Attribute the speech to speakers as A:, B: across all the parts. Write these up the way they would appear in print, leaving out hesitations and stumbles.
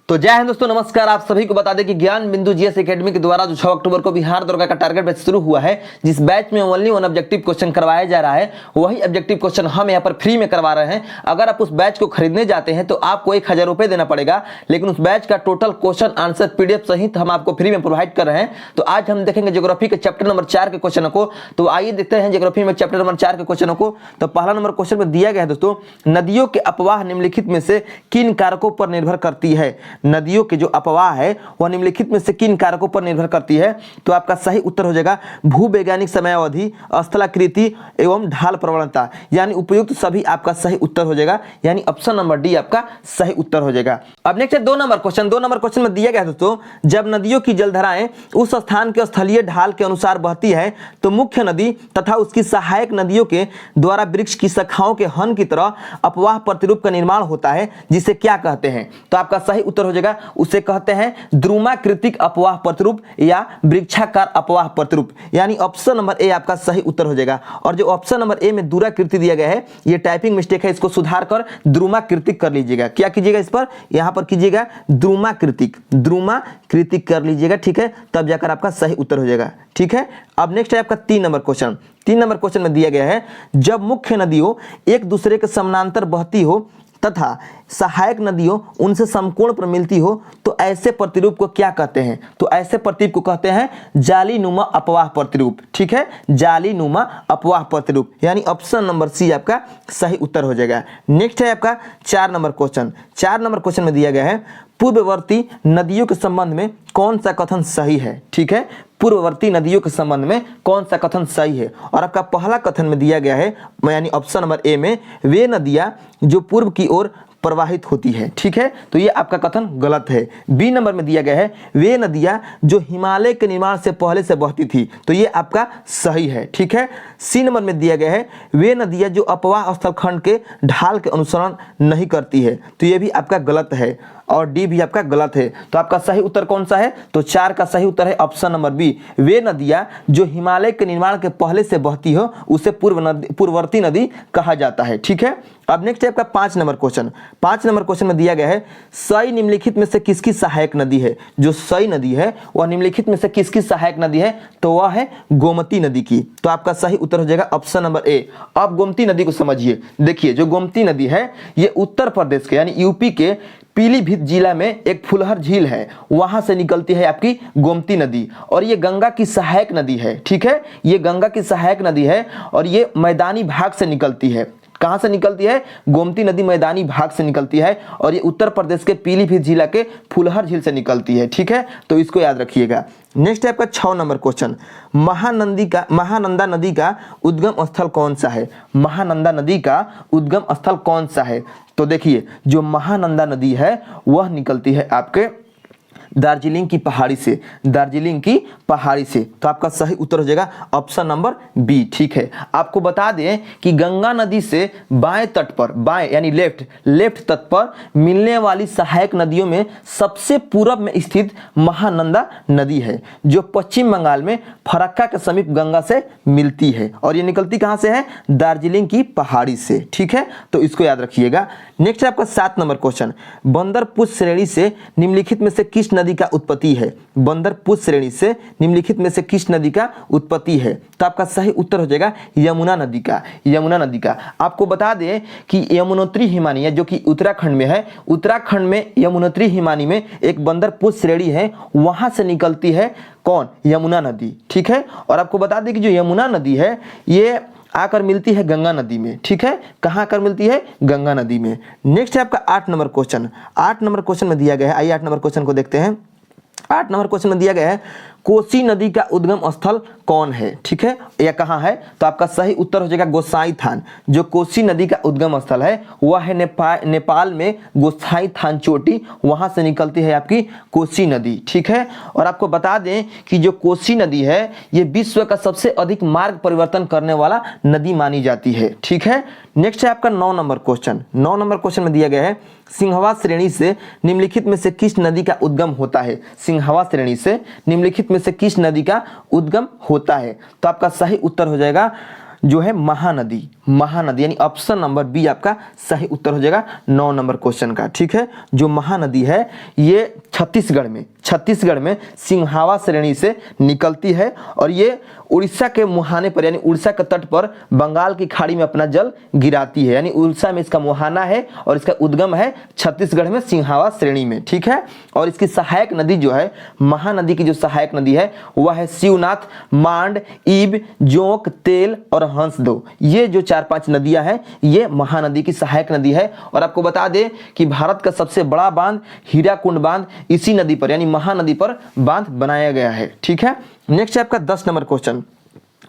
A: तो जय हिंद दोस्तों, नमस्कार। आप सभी को बता दें कि ज्ञान बिंदु जीएस एकेडमी के द्वारा जो 6 अक्टूबर को बिहार दरोगा का टारगेट बैच शुरू हुआ है, जिस बैच में ओनली वन ऑब्जेक्टिव क्वेश्चन करवाया जा रहा है, वही ऑब्जेक्टिव क्वेश्चन हम यहाँ पर फ्री में करवा रहे हैं। अगर आप उस बैच को खरीदने जाते हैं तो आपको 1000 रुपये देना पड़ेगा, लेकिन उस बैच का टोटल क्वेश्चन आंसर पीडीएफ सहित हम आपको फ्री में प्रोवाइड कर रहे हैं। तो आज हम देखेंगे ज्योग्राफी के चैप्टर नंबर 4 के क्वेश्चनों को। तो आइए देखते हैं ज्योग्राफी में चैप्टर नंबर 4 के क्वेश्चनों को। तो पहला नंबर क्वेश्चन में दिया गया है दोस्तों, नदियों के अपवाह निम्नलिखित में से किन कारकों पर निर्भर करती है। नदियों के जो अपवाह है वह निम्नलिखित में से किन कारकों पर निर्भर करती है। तो आपका सही उत्तर हो जाएगा भूवैज्ञानिक समयावधि, स्थलाकृति एवं ढाल प्रवणता, यानी उपयुक्त सभी आपका सही उत्तर हो जाएगा, यानी ऑप्शन नंबर डी आपका सही उत्तर हो जाएगा। अब नेक्स्ट है 2 नंबर क्वेश्चन। 2 नंबर क्वेश्चन में दिया गया है दोस्तों, जब नदियों की जलधाराएं उस स्थान के स्थलीय ढाल के अनुसार बहती है तो मुख्य नदी तथा उसकी सहायक नदियों के द्वारा वृक्ष की शाखाओं के हन की तरह अपवाह प्रतिरूप का निर्माण होता है, जिसे क्या कहते हैं। तो आपका सही उत्तर हो जाएगा, उसे कहते हैं द्रुमाकृतिक अपवाह प्रतिरूप या वृक्षाकार अपवाह प्रतिरूप, यानी ऑप्शन नंबर ए आपका सही उत्तर हो जाएगा। और जो ऑप्शन नंबर ए में दूराकृति दिया गया है, ये टाइपिंग मिस्टेक है, इसको सुधार कर द्रुमाकृतिक कर लीजिएगा। क्या कीजिएगा, इस पर यहां पर कीजिएगा द्रुमाकृतिक कर लीजिएगा, ठीक है, तब जाकर आपका सही उत्तर हो जाएगा, ठीक है। अब नेक्स्ट है आपका 3 नंबर क्वेश्चन। 3 नंबर क्वेश्चन में दिया गया है, जब मुख्य नदियों एक दूसरे के समानांतर बहती हो तथा सहायक नदियों उनसे समकोण पर मिलती हो तो ऐसे प्रतिरूप को क्या कहते हैं। तो ऐसे प्रतिरूप को कहते हैं जालीनुमा अपवाह प्रतिरूप, ठीक है, जालीनुमा अपवाह प्रतिरूप, यानी ऑप्शन नंबर सी आपका सही उत्तर हो जाएगा। नेक्स्ट है आपका 4 नंबर क्वेश्चन। 4 नंबर क्वेश्चन में दिया गया है, पूर्ववर्ती नदियों के संबंध में कौन सा कथन सही है, ठीक है, पूर्ववर्ती नदियों के संबंध में कौन सा कथन सही है। और आपका पहला कथन में दिया गया है, यानी ऑप्शन नंबर ए में, वे नदियां जो पूर्व की ओर प्रवाहित होती है, ठीक है, तो ये आपका कथन गलत है। बी नंबर में दिया गया है, वे नदियां जो हिमालय के निर्माण से पहले से बहती थी, तो ये आपका सही है, ठीक है। सी नंबर में दिया गया है, वे नदियां जो अपवाह स्थल खंड के ढाल के अनुसरण नहीं करती है, तो ये भी आपका गलत है। और डी भी आपका गलत है। तो आपका सही उत्तर कौन सा है, तो 4 का सही उत्तर है ऑप्शन नंबर बी, वे नदियां जो हिमालय के निर्माण के पहले से बहती हो उसे पूर्ववर्ती नदी कहा जाता है, ठीक है। अब नेक्स्ट है आपका 5 नंबर क्वेश्चन। 5 नंबर क्वेश्चन में दिया गया है, सई निम्नलिखित में से किसकी सहायक नदी है। जो सई नदी है वह निम्नलिखित में से किसकी सहायक नदी है, तो वह है गोमती नदी की। तो आपका सही उत्तर हो जाएगा ऑप्शन नंबर ए। अब गोमती नदी को समझिए, देखिए जो गोमती नदी है ये उत्तर प्रदेश के यानी यूपी के पीलीभीत जिला में एक फुलहर झील है, वहां से निकलती है आपकी गोमती नदी, और ये गंगा की सहायक नदी है, ठीक है, ये गंगा की सहायक नदी है और ये मैदानी भाग से निकलती है। कहां से निकलती है, गोमती नदी मैदानी भाग से निकलती है और ये उत्तर प्रदेश के पीलीभीत जिला के फुलहर झील से निकलती है, ठीक है, तो इसको याद रखिएगा। नेक्स्ट है आपका 6 नंबर क्वेश्चन, महानंदा नदी का उद्गम स्थल कौन सा है। महानंदा नदी का उद्गम स्थल कौन सा है, तो देखिए जो महानंदा नदी है वह निकलती है आपके दार्जिलिंग की पहाड़ी से, दार्जिलिंग की पहाड़ी से। तो आपका सही उत्तर हो जाएगा ऑप्शन नंबर बी, ठीक है। आपको बता दें कि गंगा नदी से बाएं तट पर, बाएं यानी लेफ्ट तट पर मिलने वाली सहायक नदियों में सबसे पूर्व में स्थित महानंदा नदी है, जो पश्चिम बंगाल में फरक्का के समीप गंगा से मिलती है और ये निकलती कहां से है, दार्जिलिंग की पहाड़ी से, ठीक है, तो इसको याद रखिएगा। नेक्स्ट है आपका 7 नंबर क्वेश्चन, बंदर पुष्प श्रेणी से निम्नलिखित में से किस नदी का उत्पत्ति है। बंदर पुष्प श्रेणी से निम्नलिखित में से किस नदी का उत्पत्ति है, तो आपका सही उत्तर हो जाएगा यमुना नदी का, यमुना नदी का। आपको बता दें कि यमुनोत्री हिमानी जो कि उत्तराखंड में है, उत्तराखंड में यमुनोत्री हिमानी में एक बंदर पुष्प श्रेणी है, वहां से निकलती है कौन, यमुना नदी, ठीक है। और आपको बता दें कि जो यमुना नदी है ये आकर मिलती है गंगा नदी में, ठीक है, कहां आकर मिलती है, गंगा नदी में। नेक्स्ट है आपका 8 नंबर क्वेश्चन। 8 नंबर क्वेश्चन में दिया गया है, आइए 8 नंबर क्वेश्चन को देखते हैं। 8 नंबर क्वेश्चन में दिया गया है, कोसी नदी का उद्गम स्थल कौन है, ठीक है, या कहां है, तो आपका सही उत्तर हो जाएगा गोसाई थान। जो कोसी नदी का उद्गम स्थल है वह है नेपाल में गोसाई थान चोटी, वहां से निकलती है आपकी कोसी नदी, ठीक है। और आपको बता दें कि जो कोसी नदी है ये विश्व का सबसे अधिक मार्ग परिवर्तन करने वाला नदी मानी जाती है, ठीक है। नेक्स्ट है आपका 9 नंबर क्वेश्चन। 9 नंबर क्वेश्चन में दिया गया है, सिंहवा श्रेणी से निम्नलिखित में से किस नदी का उद्गम होता है। सिंहवा श्रेणी से निम्नलिखित में से किस नदी का उद्गम होता है, तो आपका सही उत्तर हो जाएगा जो है महानदी, महानदी यानी ऑप्शन नंबर बी आपका सही उत्तर हो जाएगा 9 नंबर क्वेश्चन का। ठीक है, जो महानदी है ये छत्तीसगढ़ में सिंहावा श्रेणी से निकलती है और ये उड़ीसा के मुहाने पर यानी उड़ीसा के तट पर बंगाल की खाड़ी में अपना जल गिराती है, यानी उड़ीसा में इसका मुहाना है और इसका उद्गम है छत्तीसगढ़ में सिंहावा श्रेणी में। ठीक है, और इसकी सहायक नदी जो है, महानदी की जो सहायक नदी है वह है शिवनाथ, मांड, ईब, जोंक, तेल और हंसदो। ये जो 4-5 नदियां हैं ये महानदी की सहायक नदी है। और आपको बता दें कि भारत का सबसे बड़ा बांध हीराकुंड बांध इसी नदी पर यानी महानदी पर बांध बनाया गया है। ठीक है, नेक्स्ट है आपका 10 नंबर क्वेश्चन।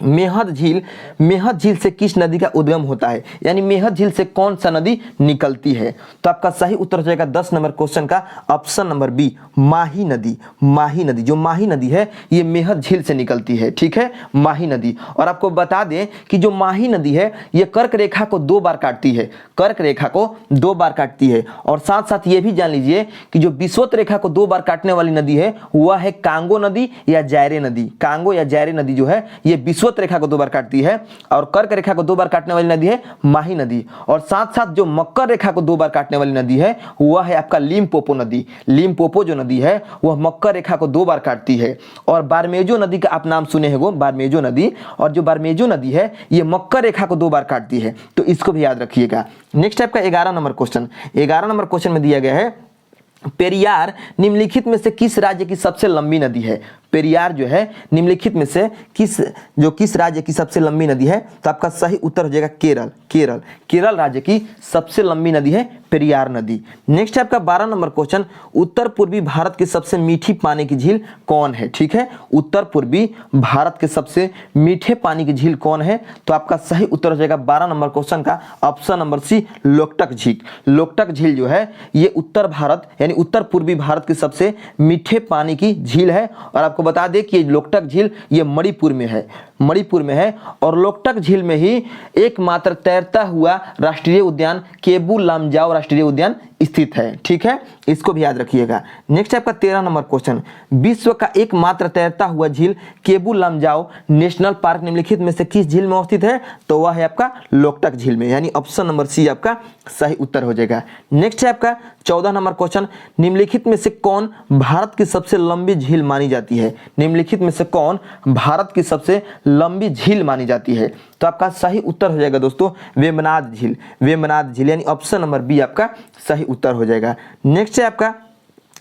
A: मेहद झील से किस नदी का उद्गम होता है, यानी मेहद झील से कौन सा नदी निकलती है? तो आपका सही उत्तर हो जाएगा 10 नंबर क्वेश्चन का ऑप्शन नंबर बी, माही नदी। माही नदी, जो माही नदी है ये मेहद झील से निकलती है। ठीक है, माही नदी। और आपको बता दें कि जो माही नदी है ये कर्क रेखा को 2 बार काटती है, कर्क रेखा को 2 बार काटती है। और साथ साथ ये भी जान लीजिए कि जो विषुवत रेखा को 2 बार काटने वाली नदी है वह है कांगो नदी या जायरे नदी। कांगो या जायरे नदी जो है ये विषुवत रेखा को 2 बार काटती है और कर्क रेखा को 2 बार काटने वाली नदी है माही नदी। और साथ साथ जो मकर रेखा को 2 बार काटने वाली नदी है वह है आपका लिम्पोपो नदी। लिम्पोपो जो नदी है वह मकर रेखा को 2 बार काटती है। और बारमेजो नदी का आप नाम सुने होंगे, बारमेजो नदी। और जो बारमेजो नदी है ये मकर रेखा को 2 बार काटती है, तो इसको भी याद रखिएगा। नेक्स्ट आपका 11 नंबर क्वेश्चन। 11 नंबर क्वेश्चन में दिया गया है पेरियार निम्नलिखित में से किस राज्य की सबसे लंबी नदी है? पेरियार जो है निम्नलिखित में से किस राज्य की सबसे लंबी नदी है? तो आपका सही उत्तर हो जाएगा केरल राज्य की सबसे लंबी नदी है पेरियार नदी। नेक्स्ट है आपका 12 नंबर क्वेश्चन। उत्तर पूर्वी भारत की सबसे मीठी पानी की झील कौन है? ठीक है, उत्तर पूर्वी भारत के सबसे मीठे पानी की झील कौन है? तो आपका सही उत्तर हो जाएगा 12 नंबर क्वेश्चन का ऑप्शन नंबर सी, लोकटक झील। लोकटक झील जो है ये उत्तर भारत यानी उत्तर पूर्वी भारत की सबसे मीठे पानी की झील है। और आपको बता दें कि लोकटक झील ये मणिपुर में है और लोकटक झील में ही एकमात्र तैरता हुआ राष्ट्रीय उद्यान केबू लामजाओ राष्ट्रीय उद्यान स्थित है। ठीक है, इसको भी याद रखिएगा। नेक्स्ट आपका 13 नंबर क्वेश्चन। विश्व का एकमात्र तैरता हुआ झील केबू लामजाओ नेशनल पार्क निम्नलिखित में से किस झील में अवस्थित है? तो वह है आपका लोकटक झील में, यानी ऑप्शन नंबर सी आपका सही उत्तर हो जाएगा। नेक्स्ट है आपका 14 नंबर क्वेश्चन। निम्नलिखित में से कौन भारत की सबसे लंबी झील मानी जाती है? निम्नलिखित में से कौन भारत की सबसे लंबी झील मानी जाती है? तो आपका सही उत्तर हो जाएगा दोस्तों वेम्बनाड झील यानी ऑप्शन नंबर बी आपका सही उत्तर हो जाएगा। नेक्स्ट है आपका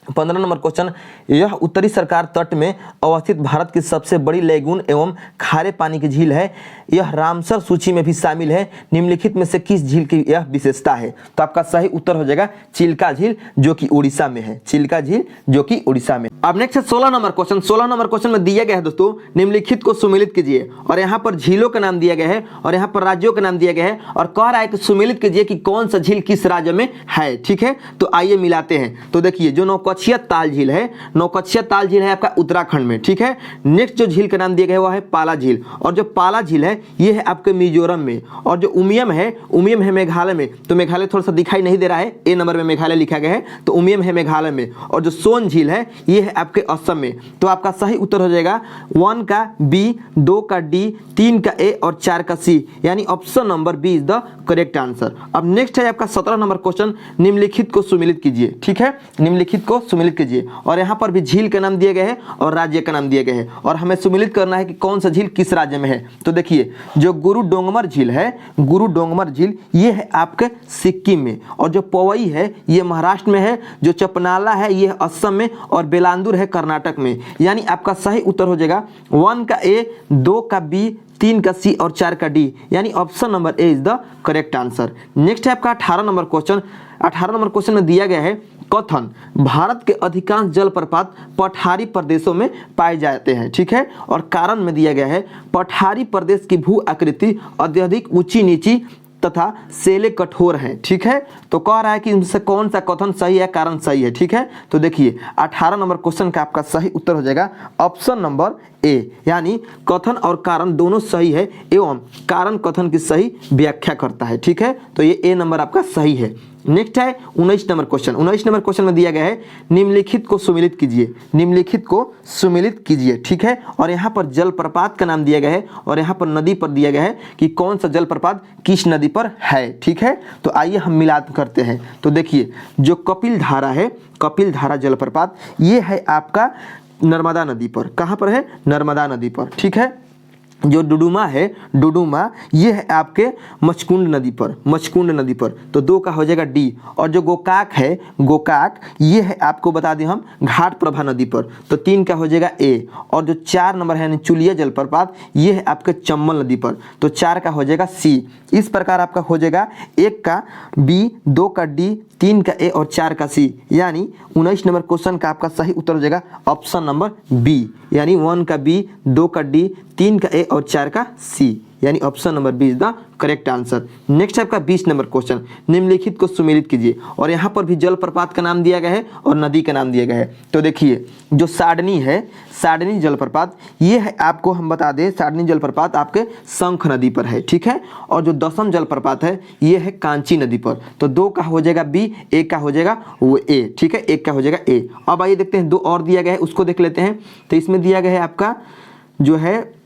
A: 15 नंबर क्वेश्चन। यह उत्तरी सरकार तट में अवस्थित भारत की सबसे बड़ी लेगून एवं खारे पानी की झील है। यह रामसर सूची में भी शामिल है। निम्नलिखित में से किस झील की यह विशेषता है? तो आपका सही उत्तर हो जाएगा चिल्का झील जो कि उड़ीसा में है। चिल्का झील जो कि उड़ीसा में। अब नेक्स्ट है 16 नंबर क्वेश्चन। 16 नंबर क्वेश्चन में दिया गया है दोस्तों निम्नलिखित को सुमेलित कीजिए। और यहाँ पर झीलों का नाम दिया गया है और यहाँ पर राज्यों का नाम दिया गया है और कह रहा है कि सुमेलित कीजिए कि कौन सा झील किस राज्य में है। ठीक है, तो आइए मिलाते हैं। तो देखिए जो नौकछिया ताल झील है, नौकछिया ताल झील है आपका उत्तराखंड में। ठीक है, नेक्स्ट जो झील का नाम दिया गया है वह है पाला झील। और जो पाला झील है ये है आपके मिजोरम में। और जो उमियम है मेघालय में। तो मेघालय थोड़ा सा दिखाई नहीं दे रहा है, ए नंबर में मेघालय लिखा गया है, तो उमियम है मेघालय में। और जो सोन झील है ये है आपके असम में। तो आपका सही उत्तर हो जाएगा 1 का बी, 2 का डी, 3 का ए और 4 का सी, यानी option number B is the correct answer. अब नेक्स्ट है आपका 17 नंबर क्वेश्चन। निम्नलिखित को सुमेलित कीजिए। ठीक है, निम्नलिखित को सुमेलित कीजिए। और यहाँ पर भी झील का नाम दिया गया है और राज्य का नाम दिया गया है और हमें सुमेलित करना है कि कौन सा झील किस राज्य में है। तो देखिए जो गुरु डोंगमर झील है, गुरु डोंगमर झील ये है आपके सिक्किम में। और जो पवई है ये महाराष्ट्र में है। जो चपनाला है ये असम में और बेलांदुर है कर्नाटक में। यानी आपका सही उत्तर हो जाएगा 1 का ए, 2 का बी, 3 का सी और 4 का डी, यानी option number A is the correct answer. Next है आपका 18 नंबर क्वेश्चन। 18 नंबर क्वेश्चन में दिया गया है कथन भारत के अधिकांश जलप्रपात पठारी प्रदेशों में पाए जाते हैं। ठीक है, और कारण में दिया गया है पठारी प्रदेश की भू आकृति अत्यधिक ऊंची नीची तथा सेले कठोर हैं। ठीक है, तो कह रहा है कि इनसे कौन सा कथन सही है, कारण सही है। ठीक है, तो देखिए 18 नंबर क्वेश्चन का आपका सही उत्तर हो जाएगा ऑप्शन नंबर ए, यानी कथन और कारण दोनों सही है एवं कारण कथन की सही व्याख्या करता है। ठीक है, तो ये ए नंबर आपका सही है। नेक्स्ट है 19 नंबर क्वेश्चन। 19 नंबर क्वेश्चन में दिया गया है निम्नलिखित को सुमेलित कीजिए, निम्नलिखित को सुमेलित कीजिए, ठीक है। और यहाँ पर जलप्रपात का नाम दिया गया है और यहाँ पर नदी पर दिया गया है कि कौन सा जलप्रपात किस नदी पर है, ठीक है। तो आइए हम मिलान करते हैं। तो देखिए जो कपिल धारा है, कपिल धारा जलप्रपात ये है आपका नर्मदा नदी पर। कहाँ पर है? नर्मदा नदी पर, ठीक है। जो डुडुमा है, डुडुमा ये है आपके मचकुंड नदी पर, मचकुंड नदी पर। तो 2 का हो जाएगा डी। और जो गोकाक है, गोकाक ये है आपको बता दें हम घाट प्रभा नदी पर। तो 3 का हो जाएगा ए। और जो 4 नंबर है चुलिया जलप्रपात ये है आपके चंबल नदी पर। तो 4 का हो जाएगा सी। इस प्रकार आपका हो जाएगा 1 का बी, 2 का डी, 3 का ए और 4 का सी। यानी 19 नंबर क्वेश्चन का आपका सही उत्तर हो जाएगा ऑप्शन नंबर बी, यानी 1 का बी, 2 का डी, 3 का ए और 4 का सी, यानी option number B is the correct answer. Next आपका 20 नंबर क्वेश्चन, निम्नलिखित को सुमेलित कीजिए। और यहाँ पर भी जलप्रपात का नाम दिया गया है और नदी का नाम दिया गया है। तो देखिए जो साडनी है, साडनी जलप्रपात ये है आपको हम बता दें, साडनी जलप्रपात आपके शंख नदी पर है, ठीक है। और जो दसम जलप्रपात है ये है कांची नदी पर। तो 2 का हो जाएगा बी, 1 का हो जाएगा वो ए, ठीक है, 1 का हो जाएगा ए। अब आइए देखते हैं 2 और दिया गया है, उसको देख लेते हैं। तो इसमें दिया गया है आपका जो है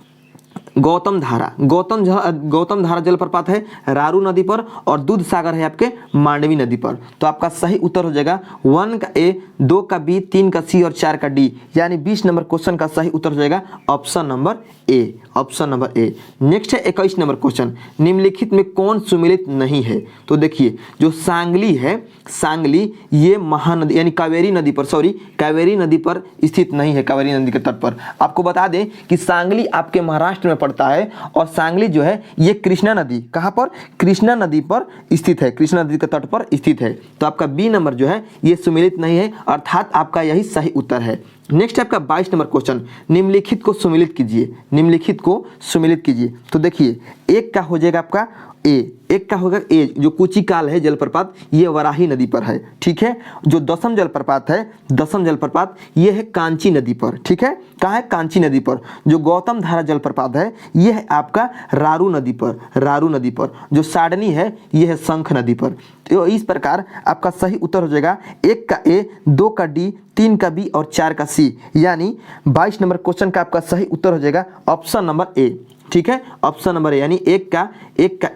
A: गौतम धारा, गौतम धारा जलप्रपात है रारू नदी पर और दूध सागर है आपके मांडवी नदी पर। तो आपका सही उत्तर हो जाएगा 1 का ए, 2 का बी, 3 का सी और 4 का डी, यानी 20 नंबर क्वेश्चन का सही उत्तर हो जाएगा option number A, option number A. Next है 21 नंबर क्वेश्चन, निम्नलिखित में कौन सुमेलित नहीं है? तो देखिए जो सांगली है, सांगली ये महानदी यानी कावेरी नदी पर, सॉरी कावेरी नदी पर स्थित नहीं है, कावेरी नदी के तट पर। आपको बता दें कि सांगली आपके महाराष्ट्र में पड़ता है और सांगली जो है ये कृष्णा नदी, कहाँ पर? कृष्णा नदी पर स्थित है, कृष्णा नदी के तट पर स्थित है। तो आपका बी नंबर जो है ये सुमेलित नहीं है, अर्थात आपका यही सही उत्तर है। नेक्स्ट आपका 22 नंबर क्वेश्चन, निम्नलिखित को सुमेलित कीजिए, निम्नलिखित को सुमेलित कीजिए। तो देखिए 1 का हो जाएगा आपका ए, 1 का होगा ए। जो कुचिकाल है जलप्रपात ये वराही नदी पर है, ठीक है। जो दसम जलप्रपात है, दसम जलप्रपात ये है कांची नदी पर, ठीक है। कहाँ है? कांची नदी पर। जो गौतम धारा जलप्रपात है ये है आपका रारू नदी पर, रारू नदी पर। जो साडनी है ये है शंख नदी पर। तो इस प्रकार आपका सही उत्तर हो जाएगा 1 का ए, 2 का डी, 3 का बी और 4 का सी, यानी 22 नंबर क्वेश्चन का आपका सही उत्तर हो जाएगा ऑप्शन नंबर ए, ठीक है। ऑप्शन नंबर ए यानी 1 का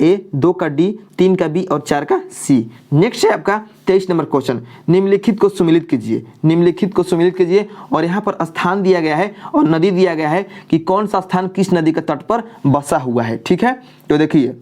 A: ए, 2 का डी, 3 का बी और 4 का सी। नेक्स्ट है आपका 23 नंबर क्वेश्चन, निम्नलिखित को सुमेलित कीजिए, निम्नलिखित को सुमेलित कीजिए। और यहाँ पर स्थान दिया गया है और नदी दिया गया है कि कौन सा स्थान किस नदी के तट पर बसा हुआ है, ठीक है। तो देखिए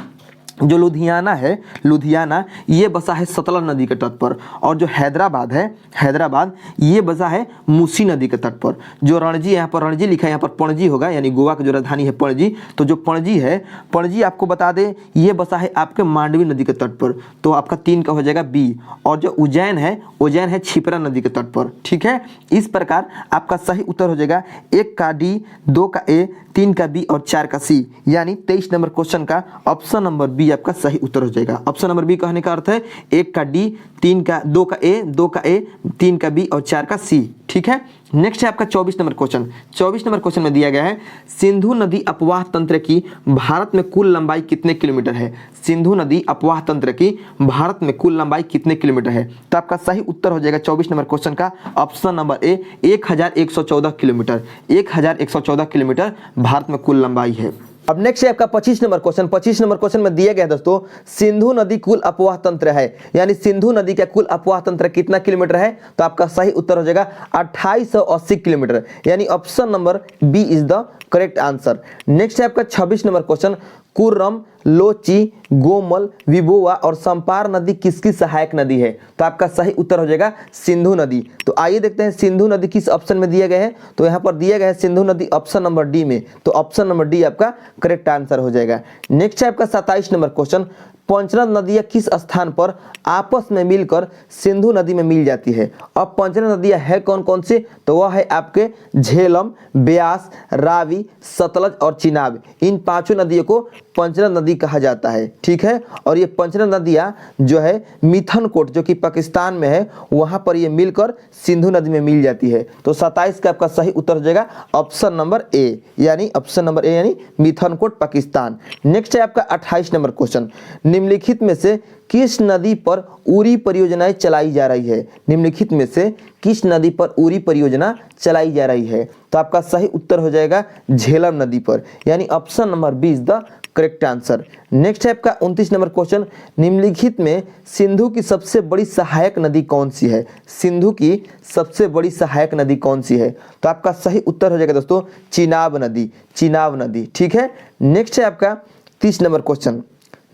A: जो लुधियाना है, लुधियाना ये बसा है सतलज नदी के तट पर। और जो हैदराबाद है, हैदराबाद ये बसा है मूसी नदी के तट पर। जो रणजी, यहाँ पर रणजी लिखा है, यहाँ पर पणजी होगा, यानी गोवा की जो राजधानी है पणजी। तो जो पणजी है, पणजी आपको बता दें ये बसा है आपके मांडवी नदी के तट पर। तो आपका 3 का हो जाएगा बी। और जो उज्जैन है, उज्जैन है छिपरा नदी के तट पर, ठीक है। इस प्रकार आपका सही उत्तर हो जाएगा 1 का डी, 2 का ए, 3 का बी और 4 का सी, यानी 23 नंबर क्वेश्चन का ऑप्शन नंबर बी आपका सही उत्तर हो जाएगा। ऑप्शन नंबर बी कहने का अर्थ है 1 का डी, 2 का ए, 2 का ए, 3 का बी और 4 का सी, ठीक है। नेक्स्ट है आपका 24 नंबर क्वेश्चन। 24 नंबर क्वेश्चन में दिया गया है सिंधु नदी अपवाह तंत्र की भारत में कुल लंबाई कितने किलोमीटर है? सिंधु नदी अपवाह तंत्र की भारत में कुल लंबाई कितने किलोमीटर है? तो आपका सही उत्तर हो जाएगा 24 नंबर क्वेश्चन का option number A 1114 kilometre. 1114 kilometre Bharat में कुल लंबाई है। अब नेक्स्ट है आपका 25 नंबर क्वेश्चन। 25 नंबर क्वेश्चन में दिया गया दोस्तों सिंधु नदी कुल अपवाह तंत्र है, यानी सिंधु नदी का कुल अपवाह तंत्र कितना किलोमीटर है? तो आपका सही उत्तर हो जाएगा 2880 किलोमीटर, यानी option number B is the correct answer. Next है आपका 26 नंबर क्वेश्चन, कुर्रम, लोची, गोमल, विबोवा और संपार नदी किसकी सहायक नदी है? तो आपका सही उत्तर हो जाएगा सिंधु नदी। तो आइए देखते हैं सिंधु नदी किस ऑप्शन में दिया गया है। तो यहाँ पर दिया गया है सिंधु नदी ऑप्शन नंबर डी में। तो ऑप्शन नंबर डी आपका करेक्ट आंसर हो जाएगा। नेक्स्ट है आपका 27 नंबर क्वेश्चन, पंचनद नदियाँ किस स्थान पर आपस में मिलकर सिंधु नदी में मिल जाती है? अब पंचनद नदियाँ है कौन कौन सी? तो वह है आपके झेलम, ब्यास, रावी, सतलज और चिनाब। इन 5 नदियों को पंचनद नदी कहा जाता है, ठीक है। और ये पंचनद नदियाँ जो है मिथनकोट जो कि पाकिस्तान में है वहाँ पर ये मिलकर सिंधु नदी में मिल जाती है। तो 27 का आपका सही उत्तर हो जाएगा ऑप्शन नंबर ए, यानी ऑप्शन नंबर ए यानी मिथनकोट पाकिस्तान। नेक्स्ट है आपका 28 नंबर क्वेश्चन, निम्नलिखित में से किस नदी पर उरी परियोजनाएं चलाई जा रही है? निम्नलिखित में से किस नदी पर उरी परियोजना चलाई जा रही है? तो आपका सही उत्तर हो जाएगा झेलम नदी पर, यानी option number B is the correct answer. Next है आपका 29 नंबर क्वेश्चन, निम्नलिखित में सिंधु की सबसे बड़ी सहायक नदी कौन सी है? सिंधु की सबसे बड़ी सहायक नदी कौन सी है? तो आपका सही उत्तर हो जाएगा दोस्तों चिनाब नदी, चिनाब नदी। ठीक है। नेक्स्ट है आपका 30 नंबर क्वेश्चन,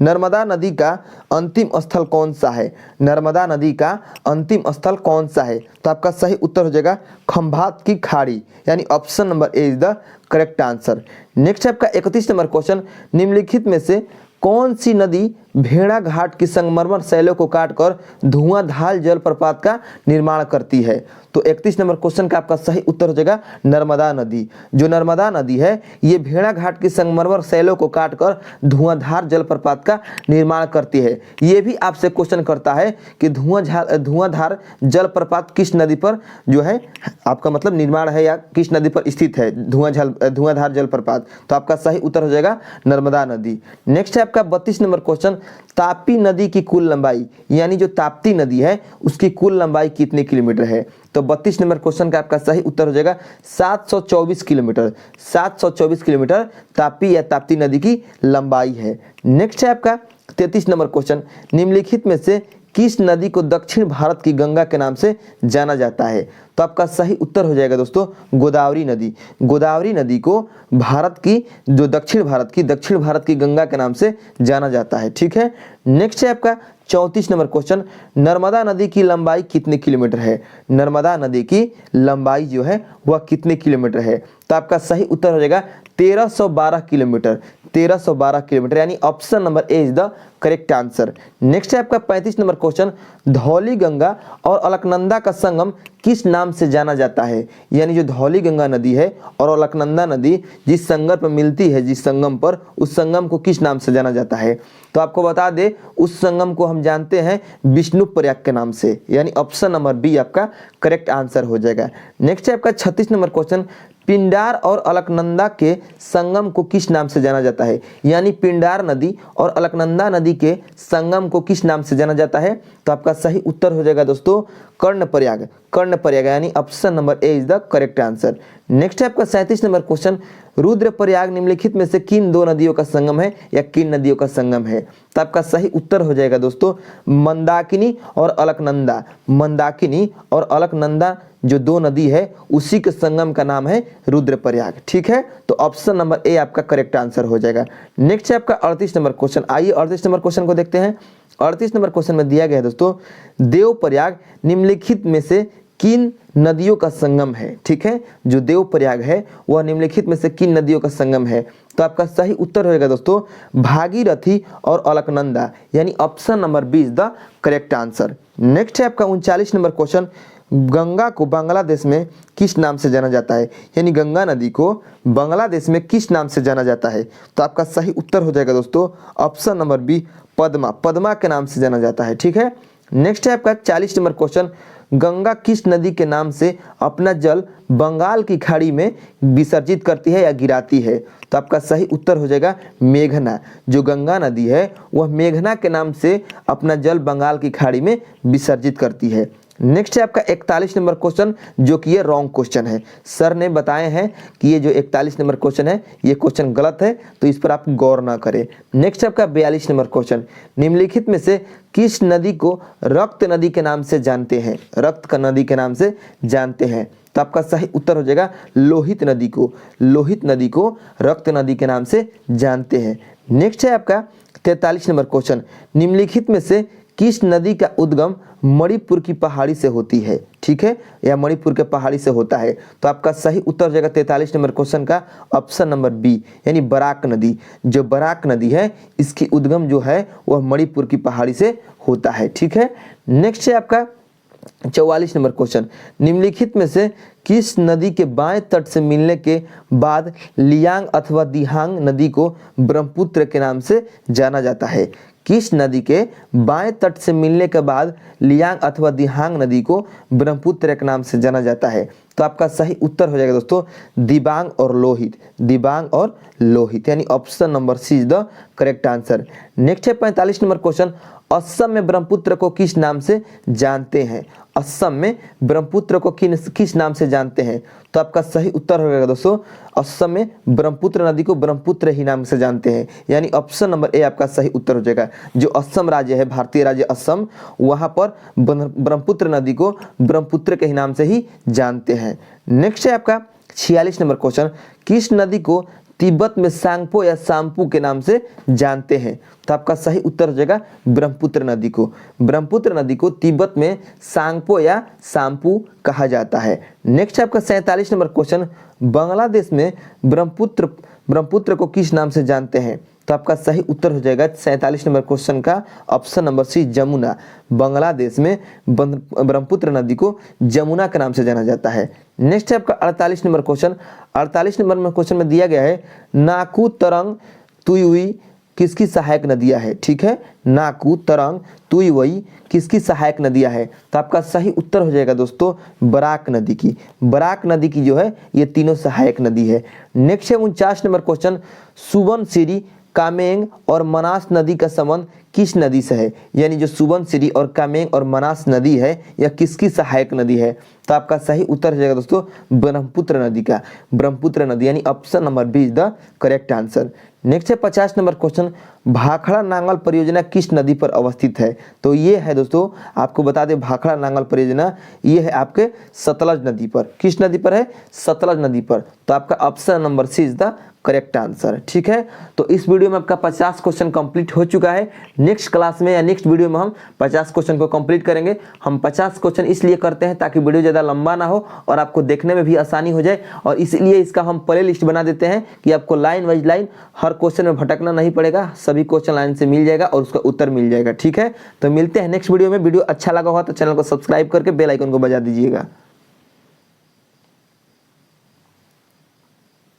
A: नर्मदा नदी का अंतिम स्थल कौन सा है? नर्मदा नदी का अंतिम स्थल कौन सा है? तो आपका सही उत्तर हो जाएगा खंभात की खाड़ी, यानी option number A is the correct answer. Next है आपका 31 नंबर क्वेश्चन, निम्नलिखित में से कौन सी नदी भेड़ा घाट की संगमरमर शैलों को काटकर धुआंधार जलप्रपात का निर्माण करती है? तो 31 नंबर क्वेश्चन का आपका सही उत्तर हो जाएगा नर्मदा नदी। जो नर्मदा नदी है ये भेड़ा घाट की संगमरमर शैलों को काटकर धुआंधार जलप्रपात का निर्माण करती है। ये भी आपसे क्वेश्चन करता है कि धुआंधार जलप्रपात किस नदी पर जो है आपका मतलब निर्माण है या किस नदी पर स्थित है धुआंधार जलप्रपात? तो आपका सही उत्तर हो जाएगा नर्मदा नदी। नेक्स्ट है आपका 32 नंबर क्वेश्चन, ताप्ती नदी की कुल लंबाई, यानी जो ताप्ती नदी है उसकी कुल लंबाई कितने किलोमीटर है? तो 32 नंबर क्वेश्चन का आपका सही उत्तर हो जाएगा 724 किलोमीटर। 724 किलोमीटर ताप्ती या ताप्ती नदी की लंबाई है। नेक्स्ट है आपका 33 नंबर क्वेश्चन, निम्नलिखित में से किस नदी को दक्षिण भारत की गंगा के नाम से जाना जाता है? तो आपका सही उत्तर हो जाएगा दोस्तों गोदावरी नदी। गोदावरी नदी को भारत की जो दक्षिण भारत की गंगा के नाम से जाना जाता है। ठीक है। नेक्स्ट है आपका 34 नंबर क्वेश्चन, नर्मदा नदी की लंबाई कितने किलोमीटर है? नर्मदा नदी की लंबाई जो है वह कितने किलोमीटर है? तो आपका सही उत्तर हो जाएगा 1312 किलोमीटर। 1312 किलोमीटर, यानी option number A is the correct answer. Next है आपका 35 नंबर क्वेश्चन, धौली गंगा और अलकनंदा का संगम किस नाम से जाना जाता है? यानी जो धौली गंगा नदी है और अलकनंदा नदी जिस संगम पर मिलती है, जिस संगम पर, उस संगम को किस नाम से जाना जाता है? तो आपको बता दे उस संगम को हम जानते हैं विष्णु प्रयाग के नाम से, यानी ऑप्शन नंबर बी आपका करेक्ट आंसर हो जाएगा। नेक्स्ट है आपका 36 नंबर क्वेश्चन, पिंडार और अलकनंदा के संगम को किस नाम से जाना जाता है? यानी पिंडार नदी और अलकनंदा नदी के संगम को किस नाम से जाना जाता है? तो आपका सही उत्तर हो जाएगा दोस्तों कर्णप्रयाग। कर्णप्रयाग, यानी option number A is the correct answer. Next है आपका 37 नंबर क्वेश्चन, रुद्रप्रयाग निम्नलिखित में से किन दो नदियों का संगम है या किन नदियों का संगम है? तो आपका सही उत्तर हो जाएगा दोस्तों मंदाकिनी और अलकनंदा। मंदाकिनी और अलकनंदा जो दो नदी है उसी के संगम का नाम है रुद्रप्रयाग। ठीक है। तो ऑप्शन नंबर ए आपका करेक्ट आंसर हो जाएगा। नेक्स्ट है आपका 38 नंबर क्वेश्चन। आइए 38 नंबर क्वेश्चन को देखते हैं। 38 नंबर क्वेश्चन में दिया गया है दोस्तों, देवप्रयाग निम्नलिखित में से किन नदियों का संगम है? ठीक है। जो देवप्रयाग है वह निम्नलिखित में से किन नदियों का संगम है? तो आपका सही उत्तर होगा दोस्तों भागीरथी और अलकनंदा, यानी option number B is the correct answer. Next है आपका 39 नंबर क्वेश्चन, गंगा को बांग्लादेश में किस नाम से जाना जाता है? यानी गंगा नदी को बांग्लादेश में किस नाम से जाना जाता है? तो आपका सही उत्तर हो जाएगा दोस्तों option number B Padma. Padma के नाम से जाना जाता है। ठीक है। नेक्स्ट है आपका 40 नंबर क्वेश्चन, गंगा किस नदी के नाम से अपना जल बंगाल की खाड़ी में विसर्जित करती है या गिराती है? तो आपका सही उत्तर हो जाएगा मेघना। जो गंगा नदी है वह मेघना के नाम से अपना जल बंगाल की खाड़ी में विसर्जित करती है। नेक्स्ट है आपका 41 नंबर क्वेश्चन, जो कि ये रॉन्ग क्वेश्चन है। सर ने बताए हैं कि ये जो 41 नंबर क्वेश्चन है ये क्वेश्चन गलत है, तो इस पर आप गौर ना करें। नेक्स्ट है आपका 42 नंबर क्वेश्चन, निम्नलिखित में से किस नदी को रक्त नदी के नाम से जानते हैं? रक्त का नदी के नाम से जानते हैं। तो आपका सही उत्तर हो जाएगा लोहित नदी को। लोहित नदी को रक्त नदी के नाम से जानते हैं। नेक्स्ट है आपका 43 नंबर क्वेश्चन, निम्नलिखित में से किस नदी का उद्गम मणिपुर की पहाड़ी से होती है? ठीक है, या मणिपुर के पहाड़ी से होता है? तो आपका सही उत्तर हो जाएगा 43 नंबर क्वेश्चन का ऑप्शन नंबर बी, यानी बराक नदी। जो बराक नदी है इसकी उद्गम जो है वह मणिपुर की पहाड़ी से होता है। ठीक है। नेक्स्ट है आपका 44 नंबर क्वेश्चन, निम्नलिखित में से किस नदी के बाएं तट से मिलने के बाद लियांग अथवा दिहांग नदी को ब्रह्मपुत्र के नाम से जाना जाता है? किस नदी के बाएं तट से मिलने के बाद लियांग अथवा दिहांग नदी को ब्रह्मपुत्र के नाम से जाना जाता है? तो आपका सही उत्तर हो जाएगा दोस्तों दिबांग और लोहित, दिबांग और लोहित, यानी option number C is the correct answer. Next है 45 नंबर क्वेश्चन, असम में ब्रह्मपुत्र को किस नाम से जानते हैं? असम में ब्रह्मपुत्र को किस नाम से जानते हैं? तो आपका सही उत्तर हो जाएगा दोस्तों असम में ब्रह्मपुत्र नदी को ब्रह्मपुत्र ही नाम से जानते हैं, यानी ऑप्शन नंबर ए आपका सही उत्तर हो जाएगा। जो असम राज्य है, भारतीय राज्य असम, वहां पर ब्रह्मपुत्र नदी को ब्रह्मपुत्र के ही नाम से ही जानते हैं। नेक्स्ट है आपका 46 नंबर क्वेश्चन, किस नदी को तिब्बत में सांगपो या सांपू के नाम से जानते हैं? तो आपका सही उत्तर हो जाएगा ब्रह्मपुत्र नदी को। ब्रह्मपुत्र नदी को तिब्बत में सांगपो या सांपू कहा जाता है। नेक्स्ट है आपका 47 नंबर क्वेश्चन, बांग्लादेश में ब्रह्मपुत्र को किस नाम से जानते हैं? तो आपका सही उत्तर हो जाएगा 47 नंबर क्वेश्चन का option number C Jamuna. Bangladesh में ब्रह्मपुत्र नदी को जमुना के नाम से जाना जाता है। नेक्स्ट है आपका 48 नंबर क्वेश्चन। 48 नंबर में क्वेश्चन में दिया गया है नाकू तरंग तुयुई किसकी सहायक नदियां है? ठीक है, नाकू तरंग तुयुई किसकी सहायक नदियां है? तो आपका सही उत्तर हो जाएगा दोस्तों बराक नदी की। बराक नदी की जो है ये तीनों सहायक नदी है। नेक्स्ट है 49 नंबर क्वेश्चन, सुबनसिरी, कामेंग और मनास नदी का संबंध किस नदी से है? यानी जो सुबनसिरी और कामेंग और मनास नदी है यह किसकी सहायक नदी है? तो आपका सही उत्तर हो जाएगा दोस्तों ब्रह्मपुत्र नदी का। ब्रह्मपुत्र नदी यानी option number B is the correct answer. Next है 50 नंबर क्वेश्चन, भाखड़ा नांगल परियोजना किस नदी पर अवस्थित है? तो ये है दोस्तों आपको बता दें भाखड़ा नांगल परियोजना ये है आपके सतलज नदी पर। किस नदी पर है? सतलज नदी पर। तो आपका option number C is the correct answer. ठीक है, तो इस वीडियो में आपका 50 क्वेश्चन कंप्लीट हो चुका है। नेक्स्ट क्लास में या नेक्स्ट वीडियो में हम 50 क्वेश्चन को कंप्लीट करेंगे। हम 50 क्वेश्चन इसलिए करते हैं ताकि वीडियो ज़्यादा लंबा ना हो और आपको देखने में भी आसानी हो जाए, और इसलिए इसका हम प्ले लिस्ट बना देते हैं कि आपको लाइन वाइज लाइन हर क्वेश्चन में भटकना नहीं पड़ेगा, सभी क्वेश्चन लाइन से मिल जाएगा और उसका उत्तर मिल जाएगा। ठीक है, तो मिलते हैं नेक्स्ट वीडियो में। वीडियो अच्छा लगा हुआ तो चैनल को सब्सक्राइब करके बेल आइकन को बजा दीजिएगा।